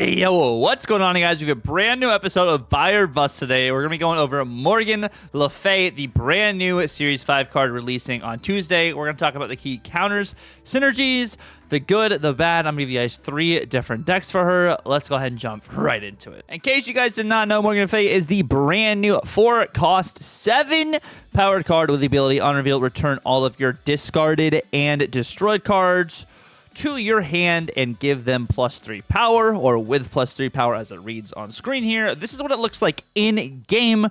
Hey, yo, what's going on, guys? We have a brand new episode of Buy or Bust today. We're going to be going over Morgan Le Fay, the brand new Series 5 card releasing on Tuesday. We're going to talk about the key counters, synergies, the good, the bad. I'm going to give you guys 3 different decks for her. Let's go ahead and jump right into it. In case you guys did not know, Morgan Le Fay is the brand new 4-cost 7 powered card with the ability on reveal return all of your discarded and destroyed cards to your hand and give them +3 power, or with +3 power as it reads on screen here. This is what it looks like in game.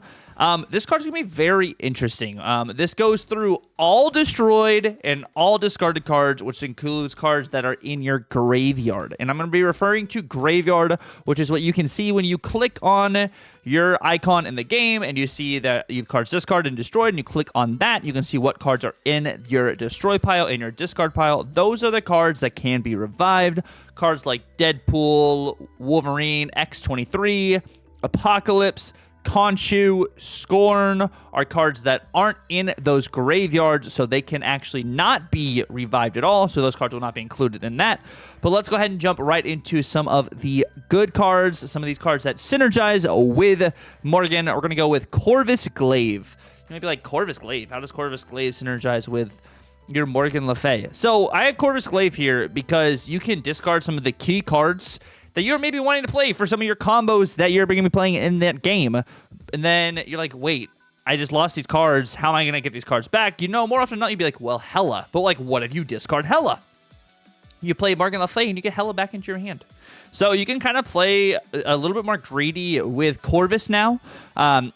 This card's gonna be very interesting. This goes through all destroyed and all discarded cards, which includes cards that are in your graveyard. And I'm gonna be referring to graveyard, which is what you can see when you click on your icon in the game and you see that you've cards discarded and destroyed, and you click on that, you can see what cards are in your destroy pile and your discard pile. Those are the cards that can be revived. Cards like Deadpool, Wolverine, X-23, Apocalypse, Khonshu, Scorn are cards that aren't in those graveyards, so they can actually not be revived at all, so those cards will not be included in that. But let's go ahead and jump right into some of the good cards, some of these cards that synergize with Morgan. We're going to go with Corvus Glaive. You might be like, Corvus Glaive? How does Corvus Glaive synergize with your Morgan Le Fay? So I have Corvus Glaive here because you can discard some of the key cards that you're maybe wanting to play for some of your combos that you're going to be playing in that game. And then you're like, wait, I just lost these cards. How am I going to get these cards back? You know, more often than not, you'd be like, well, HELA. But like, what if you discard HELA? You play Morgan Le Fay and you get HELA back into your hand. So you can kind of play a little bit more greedy with Corvus now.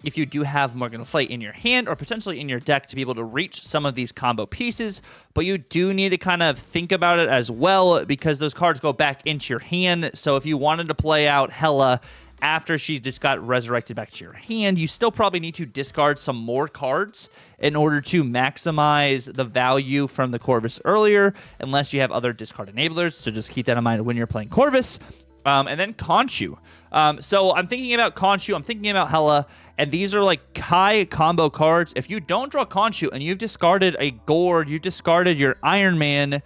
If you do have Morgan Le Fay in your hand or potentially in your deck to be able to reach some of these combo pieces. But you do need to kind of think about it as well, because those cards go back into your hand. So if you wanted to play out HELA after she's just got resurrected back to your hand, you still probably need to discard some more cards in order to maximize the value from the Corvus earlier, unless you have other discard enablers. So just keep that in mind when you're playing Corvus. And then Khonshu. So I'm thinking about Khonshu, I'm thinking about HELA, and these are like high combo cards. If you don't draw Khonshu and you've discarded a Gord, you've discarded your Iron Man,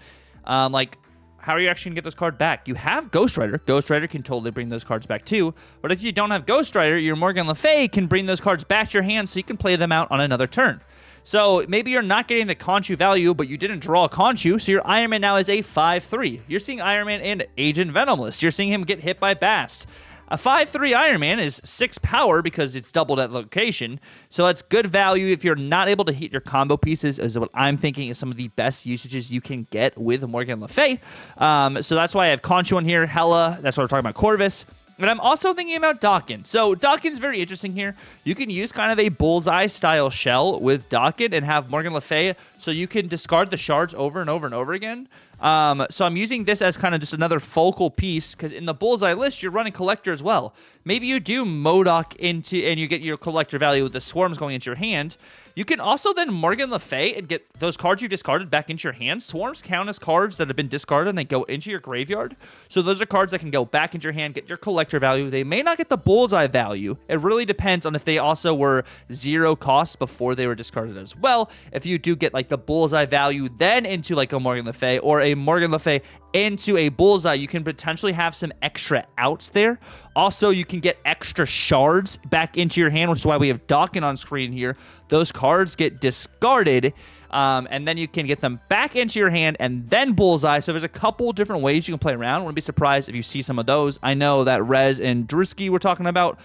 how are you actually going to get those cards back? You have Ghost Rider. Ghost Rider can totally bring those cards back too. But if you don't have Ghost Rider, your Morgan Le Fay can bring those cards back to your hand so you can play them out on another turn. So maybe you're not getting the Khonshu value, but you didn't draw a Khonshu, so your Iron Man now is a 5/3. You're seeing Iron Man in Agent Venomless. You're seeing him get hit by Bast. A 5/3 Iron Man is 6 power because it's doubled at location. So that's good value if you're not able to hit your combo pieces, is what I'm thinking is some of the best usages you can get with Morgan Le Fay. So that's why I have Khonshu on here, HELA. That's what we're talking about, Corvus. And I'm also thinking about Dawkin. So Dawkin's very interesting here. You can use kind of a bullseye style shell with Dawkin and have Morgan Le Fay, so you can discard the shards over and over and over again. So I'm using this as kind of just another focal piece, because in the bullseye list, you're running collector as well. Maybe you do Modok into, and you get your collector value with the swarms going into your hand. You can also then Morgan Le Fay and get those cards you discarded back into your hand. Swarms count as cards that have been discarded and they go into your graveyard. So those are cards that can go back into your hand, get your collector value. They may not get the bullseye value. It really depends on if they also were 0 cost before they were discarded as well. If you do get like the bullseye value then into like a Morgan Le Fay, or a Morgan Le Fay into a bullseye, you can potentially have some extra outs there. Also, you can get extra shards back into your hand, which is why we have Dawkin on screen here. Those cards get discarded, and then you can get them back into your hand and then bullseye. So there's a couple different ways you can play around. Wouldn't be surprised if you see some of those. I know that Rez and Drewski were talking about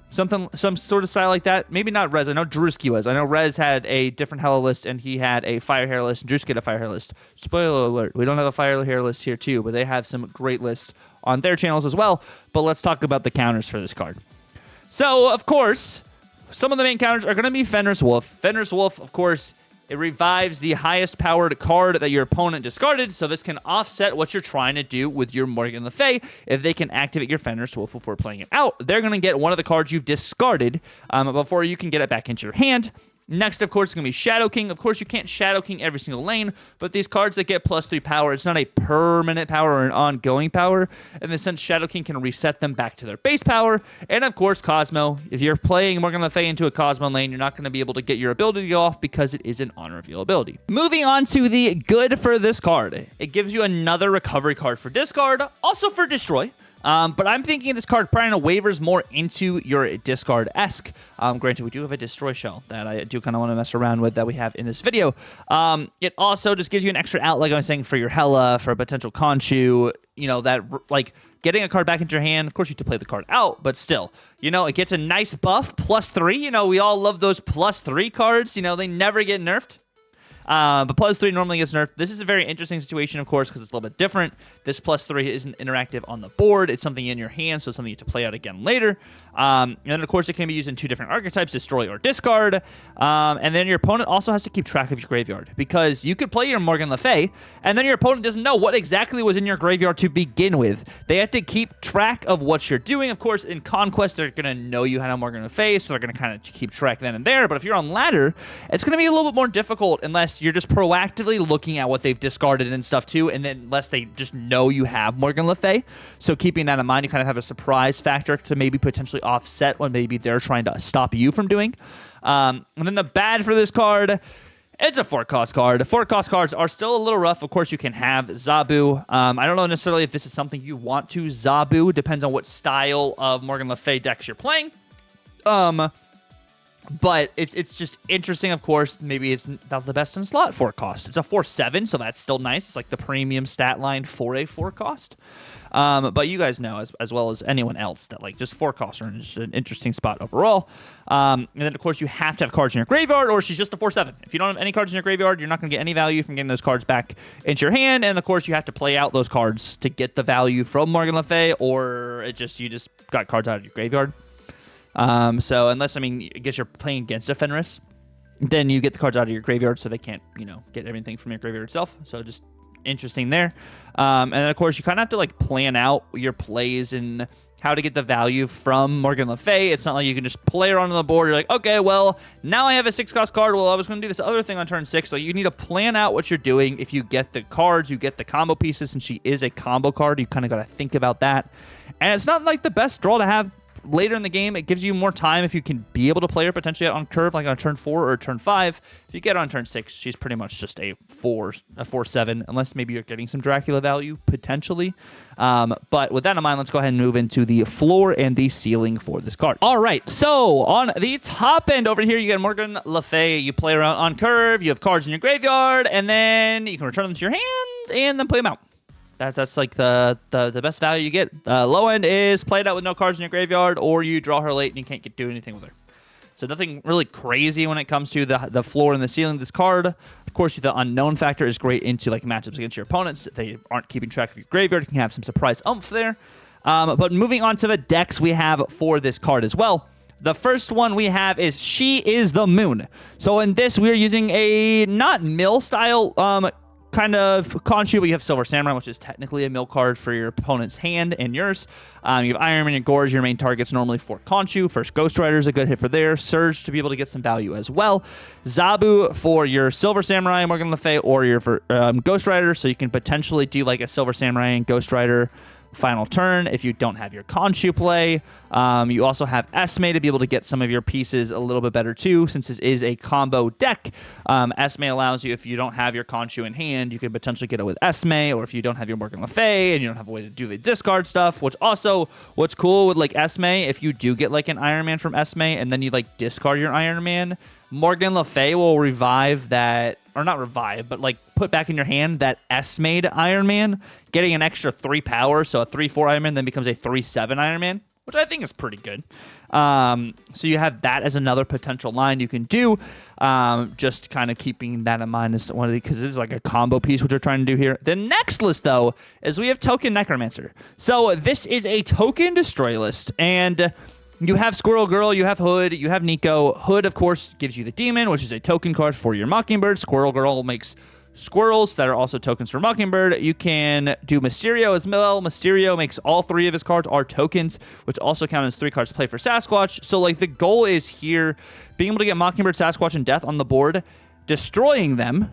some sort of style like that. Maybe not Rez. I know Drewski was. I know Rez had a different HELA list, and he had a fire hair list, and Drewski had a fire hair list. Spoiler alert, we don't have a fire hair list here too, but they have some great lists on their channels as well. But let's talk about the counters for this card. So, of course, some of the main counters are going to be Fenris Wolf. Fenris Wolf, of course, it revives the highest powered card that your opponent discarded, so this can offset what you're trying to do with your Morgan Le Fay. If they can activate your Fenris Wolf before playing it out, they're going to get one of the cards you've discarded before you can get it back into your hand. Next, of course, is going to be Shadow King. Of course, you can't Shadow King every single lane, but these cards that get +3 power, it's not a permanent power or an ongoing power. In the sense, Shadow King can reset them back to their base power. And, of course, Cosmo. If you're playing Morgan Le Fay into a Cosmo lane, you're not going to be able to get your ability to go off because it is an on-reveal ability. Moving on to the good for this card. It gives you another recovery card for discard, also for destroy. But I'm thinking this card probably wavers more into your discard-esque. Granted, we do have a Destroy Shell that I do kind of want to mess around with that we have in this video. It also just gives you an extra out, like I was saying, for your HELA, for a potential Conchu, that, like, getting a card back into your hand. Of course, you have to play the card out, but still, it gets a nice buff, +3. We all love those +3 cards. They never get nerfed. But +3 normally gets nerfed. This is a very interesting situation, of course, because it's a little bit different. This +3 isn't interactive on the board. It's something in your hand, so it's something you have to play out again later. And then, of course, it can be used in 2 different archetypes, destroy or discard. And then your opponent also has to keep track of your graveyard, because you could play your Morgan Le Fay, and then your opponent doesn't know what exactly was in your graveyard to begin with. They have to keep track of what you're doing. Of course, in Conquest, they're going to know you had a Morgan Le Fay, so they're going to kind of keep track then and there. But if you're on Ladder, it's going to be a little bit more difficult unless you're just proactively looking at what they've discarded and stuff too, and then unless they just know you have Morgan Le Fay. So keeping that in mind, you kind of have a surprise factor to maybe potentially offset what maybe they're trying to stop you from doing. And then the bad for this card, it's a 4-cost card. 4-cost cards are still a little rough. Of course, you can have Zabu. I don't know necessarily if this is something you want to Zabu. Depends on what style of Morgan Le Fay decks you're playing. But it's just interesting, of course. Maybe it's not the best in slot 4-cost. It's a 4/7, so that's still nice. It's like the premium stat line for a 4-cost. But you guys know, as well as anyone else, that like just 4-costs are just an interesting spot overall. And then, of course, you have to have cards in your graveyard, or she's just a 4/7. If you don't have any cards in your graveyard, you're not going to get any value from getting those cards back into your hand. And, of course, you have to play out those cards to get the value from Morgan Le Fay, or you just got cards out of your graveyard. So unless, I guess you're playing against a Fenris, then you get the cards out of your graveyard, so they can't, get everything from your graveyard itself. So just interesting there. And then, of course, you kind of have to, like, plan out your plays and how to get the value from Morgan Le Fay. It's not like you can just play her onto the board. You're like, okay, well, now I have a 6-cost card. Well, I was going to do this other thing on turn 6. So you need to plan out what you're doing. If you get the cards, you get the combo pieces, and she is a combo card. You kind of got to think about that. And it's not, like, the best draw to have later in the game. It gives you more time if you can be able to play her potentially on curve, like on turn 4 or turn 5. If you get her on turn 6, she's pretty much just a 4/7, unless maybe you're getting some Dracula value potentially. But with that in mind, let's go ahead and move into the floor and the ceiling for this card. All right, so on the top end over here, you get Morgan Le Fay. You play around on curve. You have cards in your graveyard, and then you can return them to your hand and then play them out. That's like the best value you get. Low end is played out with no cards in your graveyard, or you draw her late and you can't do anything with her. So nothing really crazy when it comes to the floor and the ceiling of this card. Of course, the unknown factor is great into like matchups against your opponents. If they aren't keeping track of your graveyard, you can have some surprise oomph there. But moving on to the decks we have for this card as well. The first one we have is She is the Moon. So in this, we are using a not mill style kind of Conchu, but you have Silver Samurai, which is technically a mill card for your opponent's hand and yours. You have Iron Man and Gorge, your main targets normally for Conchu. First Ghost Rider is a good hit for there. Surge to be able to get some value as well. Zabu for your Silver Samurai, Morgan Le Fay, or your Ghost Rider, so you can potentially do like a Silver Samurai and Ghost Rider final turn if you don't have your Conchu play. You also have Esme to be able to get some of your pieces a little bit better too, since this is a combo deck. Esme allows you, if you don't have your Conchu in hand, you can potentially get it with Esme, or if you don't have your Morgan Le Fay and you don't have a way to do the discard stuff, which also, what's cool with like Esme, if you do get like an Iron Man from Esme and then you like discard your Iron Man, Morgan Le Fay will revive that, or not revive, but like put back in your hand that S-made Iron Man, getting an extra 3 power, so a 3/4 Iron Man then becomes a 3/7 Iron Man, which I think is pretty good. So you have that as another potential line you can do. Just kind of keeping that in mind as one of the, because it is like a combo piece which we're trying to do here. The next list though is we have Token Necromancer. So this is a token destroy list, and you have Squirrel Girl, you have Hood, you have Nico. Hood, of course, gives you the Demon, which is a token card for your Mockingbird. Squirrel Girl makes squirrels that are also tokens for Mockingbird. You can do Mysterio as well. Mysterio makes all 3 of his cards are tokens, which also count as 3 cards to play for Sasquatch. So, like, the goal is here, being able to get Mockingbird, Sasquatch, and Death on the board, destroying them,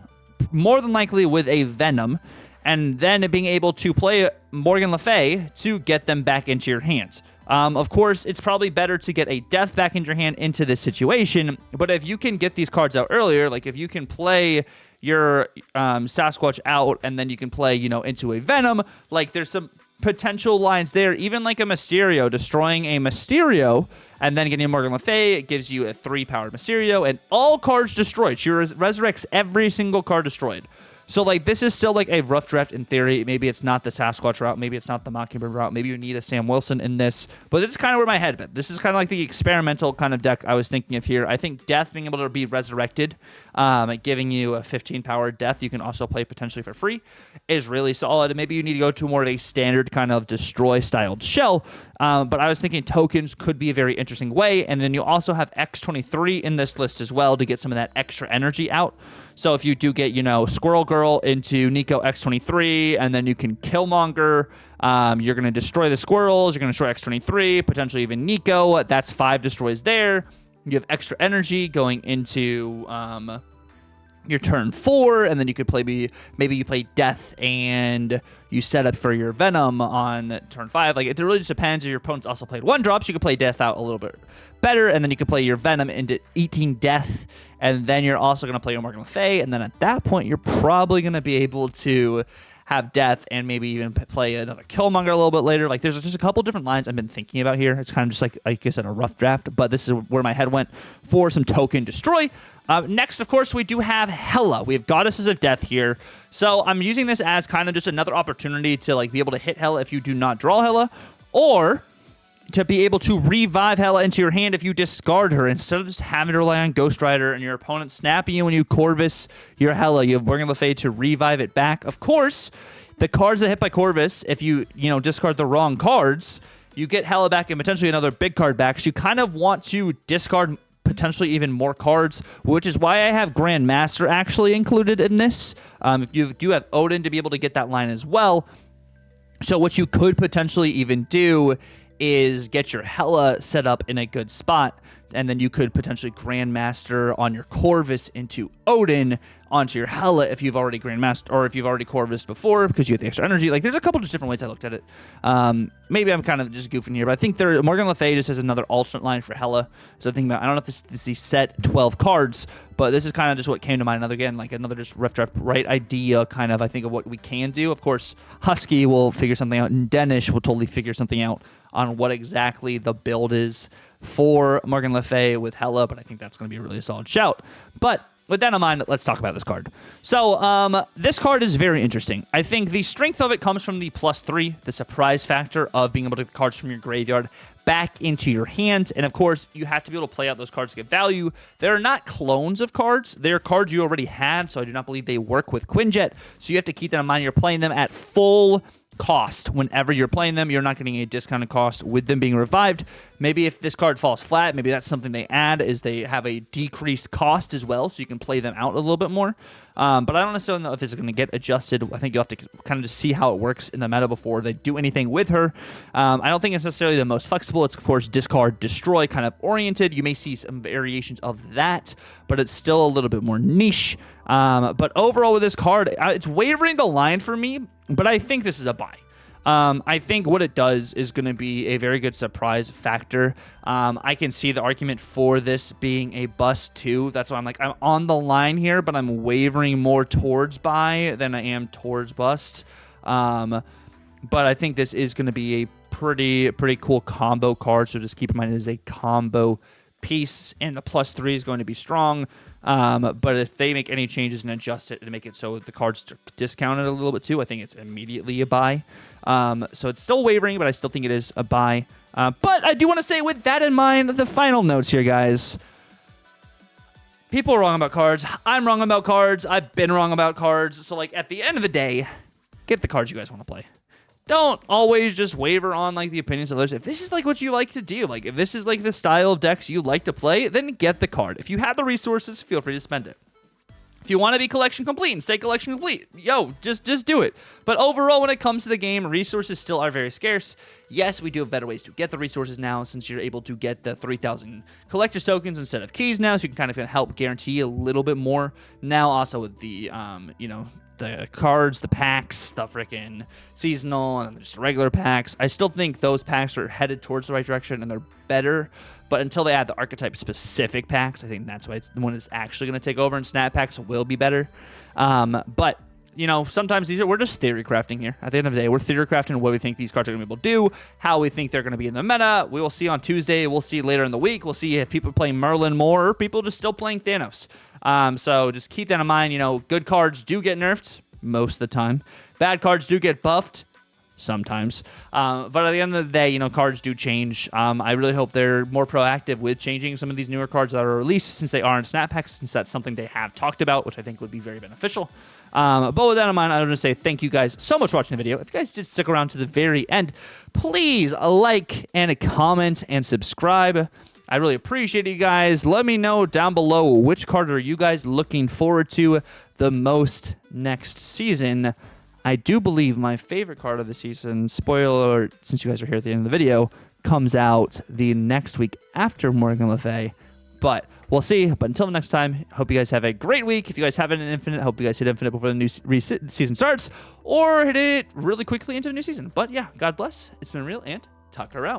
more than likely with a Venom, and then being able to play Morgan Le Fay to get them back into your hands. Of course, it's probably better to get a Death back in your hand into this situation, but if you can get these cards out earlier, like if you can play your Sasquatch out and then you can play, into a Venom, like there's some potential lines there, even like a Mysterio, destroying a Mysterio and then getting a Morgan Le Fay. It gives you a 3-powered Mysterio and all cards destroyed. She resurrects every single card destroyed. So, like, this is still, like, a rough draft in theory. Maybe it's not the Sasquatch route. Maybe it's not the Mockingbird route. Maybe you need a Sam Wilson in this. But this is kind of where my head went. This is kind of like the experimental kind of deck I was thinking of here. I think Death being able to be resurrected, giving you a 15-power Death you can also play potentially for free, is really solid. And maybe you need to go to more of a standard kind of destroy-styled shell. But I was thinking tokens could be a very interesting way. And then you also have X23 in this list as well to get some of that extra energy out. So if you do get, you know, Squirrel Girl into Nico X23, and then you can Killmonger, you're going to destroy the squirrels, you're going to destroy X23, potentially even Nico. That's 5 destroys there. You have extra energy going into your turn 4, and then you could play maybe you play Death and you set up for your Venom on turn 5. Like, it really just depends. If your opponent's also played 1-drops, you could play Death out a little bit better, and then you could play your Venom into 18 Death, and then you're also going to play your Morgan Le Fay, and then at that point, you're probably going to be able to have Death and maybe even play another Killmonger a little bit later. Like, there's just a couple different lines I've been thinking about here. It's kind of just like I said, a rough draft, but this is where my head went for some token destroy. Next, of course, we do have HELA. We have Goddesses of Death here. So I'm using this as kind of just another opportunity to, like, be able to hit HELA if you do not draw HELA, or to be able to revive HELA into your hand if you discard her, instead of just having to rely on Ghost Rider and your opponent snapping you when you Corvus your HELA. You have Morgan Le Fay to revive it back. Of course, the cards that hit by Corvus, if you discard the wrong cards, you get HELA back and potentially another big card back. So you kind of want to discard potentially even more cards, which is why I have Grandmaster actually included in this. You do have Odin to be able to get that line as well. So what you could potentially even do is get your HELA set up in a good spot, and then you could potentially Grandmaster on your Corvus into Odin onto your HELA if you've already Grandmaster, or if you've already Corvus before because you have the extra energy. Like, there's a couple just different ways I looked at it. Maybe I'm kind of just goofing here, but I think Morgan Le Fay just has another alternate line for HELA. So I think that, I don't know if this is set 12 cards, but this is kind of just what came to mind. Another just rough draft right idea kind of, I think, of what we can do. Of course, Husky will figure something out, and Denish will totally figure something out on what exactly the build is for Morgan Le Fay with HELA, but I think that's going to be a really solid shout. But with that in mind, let's talk about this card. So this card is very interesting. I think the strength of it comes from the +3, the surprise factor of being able to get the cards from your graveyard back into your hand. And of course, you have to be able to play out those cards to get value. They're not clones of cards. They're cards you already had, so I do not believe they work with Quinjet. So you have to keep that in mind. You're playing them at full cost. Whenever you're playing them, you're not getting a discounted cost with them being revived. Maybe if this card falls flat, maybe that's something they add, is they have a decreased cost as well, so you can play them out a little bit more. But I don't necessarily know if this is going to get adjusted. I think you have to kind of just see how it works in the meta before they do anything with her. I don't think it's necessarily the most flexible. It's, of course, discard, destroy kind of oriented. You may see some variations of that, but it's still a little bit more niche. But overall with this card, it's wavering the line for me, but I think this is a buy. I think what it does is going to be a very good surprise factor. I can see the argument for this being a bust too. That's why I'm on the line here, but I'm wavering more towards buy than I am towards bust. But I think this is going to be a pretty cool combo card. So just keep in mind it is a combo piece, and the +3 is going to be strong. But if they make any changes and adjust it and make it so the cards discounted a little bit too, I think it's immediately a buy. So it's still wavering, but I still think it is a buy. But I do want to say, with that in mind, the final notes here, guys. People are wrong about cards. I'm wrong about cards. I've been wrong about cards. So, like, at the end of the day, get the cards you guys want to play. Don't always just waver on, like, the opinions of others. If this is, like, what you like to do, like, if this is, like, the style of decks you like to play, then get the card. If you have the resources, feel free to spend it. If you want to be collection complete and stay collection complete, just do it. But overall, when it comes to the game, resources still are very scarce. Yes, we do have better ways to get the resources now, since you're able to get the 3,000 collector's tokens instead of keys now, so you can kind of help guarantee a little bit more. Now, also with the, the cards, the packs, the freaking seasonal, and just regular packs. I still think those packs are headed towards the right direction, and they're better. But until they add the archetype-specific packs, I think that's why it's the one that's actually going to take over, and snap packs will be better. But you know, sometimes we're just theory crafting here. At the end of the day, we're theory crafting what we think these cards are going to be able to do, how we think they're going to be in the meta. We will see on Tuesday. We'll see later in the week. We'll see if people playing Merlin more or people just still playing Thanos. So just keep that in mind. You know, good cards do get nerfed most of the time. Bad cards do get buffed sometimes. But at the end of the day, you know, cards do change. I really hope they're more proactive with changing some of these newer cards that are released, since they are in snap packs, since that's something they have talked about, which I think would be very beneficial. But with that in mind, I want to say thank you guys so much for watching the video. If you guys did stick around to the very end, please like and a comment and subscribe. I really appreciate you guys. Let me know down below which card are you guys looking forward to the most next season. I do believe my favorite card of the season, spoiler alert, since you guys are here at the end of the video, comes out the next week after Morgan Le Fay. But we'll see. But until next time, hope you guys have a great week. If you guys haven't an Infinite, hope you guys hit Infinite before the new season starts, or hit it really quickly into the new season. But yeah, God bless. It's been real, and Tucker out.